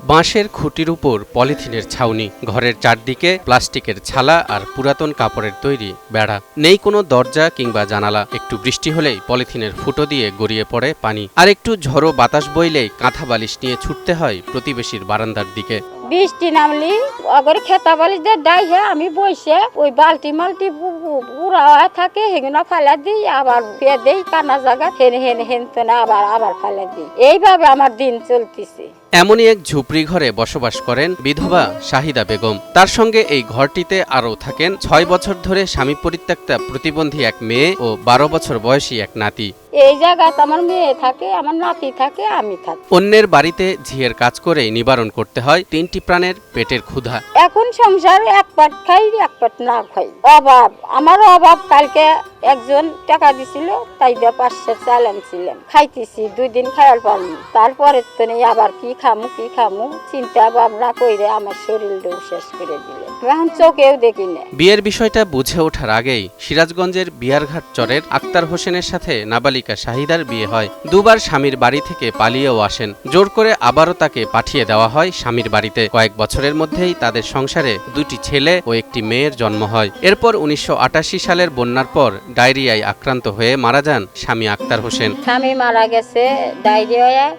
বাঁশের খুঁটির উপর পলিথিনের ছাউনি, ঘরের চারদিকে প্লাস্টিকের ছালা আর পুরাতন কাপড়ের তৈরি বেড়া। নেই কোনো দরজা কিংবা জানালা। একটু বৃষ্টি হলেই পলিথিনের ফুটো দিয়ে গড়িয়ে পড়ে পানি, আর একটু ঝড়ো বাতাস বইলেই কাঁথা বালিশ নিয়ে ছুটতে হয় প্রতিবেশীর বারান্দার দিকে। বৃষ্টি নামলি অগর খেতা বালিশ দিয়ে ডাই হে আমি বসে ওই বালতি মালতি পুরা থাকে হেগুনা ফালা দিই, আবার ফের দেই কানা জায়গা হেন হেন হেন তো না আবার ফালা দিই। এইভাবে আমার দিন চলতেছে। এমনই এক ঝুপড়ি ঘরে বসবাস করেন বিধবা শাহিদা বেগম। তার সঙ্গে এই ঘরটিতে আরও থাকেন ৬ বছর ধরে স্বামী পরিত্যক্তা প্রতিবন্ধী এক মেয়ে ও ১২ বছর বয়সী এক নাতি। এই জায়গাতে আমার মেয়ে থাকে, আমার নাতি থাকে, আমি থাকি। অন্যের বাড়িতে ঝিয়ের কাজ করেই নিবারণ করতে হয় ৩টি প্রাণের পেটের ক্ষুধা। এখন সংসার এক পাট খাই এক পাট না খাই। অভাব, আমার অভাব। কালকে একজন টাকা দিছিল, তাই দিয়ে ৫০০ চাল আনছিলাম, খাইতেছি ২ দিন খাইয়াল পারলাম। তারপরে তো নেই আবার কি খামু চিন্তা ভাবনা কইরে আমার শরীরটাও শেষ করে দিলে। এখন চোখেও দেখি না। বিয়ের বিষয়টা বুঝে ওঠার আগেই সিরাজগঞ্জের বিয়ারঘাট চরের আক্তার হোসেনের সাথে নাবালিকা শাহিদার বিয়ে হয়। দুবার স্বামীর বাড়ি থেকে পালিয়েও আসেন। জোর করে আবারও তাকে পাঠিয়ে দেওয়া হয় স্বামীর বাড়িতে। কয়েক বছরের মধ্যেই তাদের সংসারে 2টি ছেলে ও একটি মেয়ের জন্ম হয়। এরপর ১৯৮৮ সালের বন্যার পর ডায়রিয়ায় আক্রান্ত হয়ে মারা যান স্বামী আক্তার হোসেন। স্বামী মারা গেছে ডায়রিয়ায়।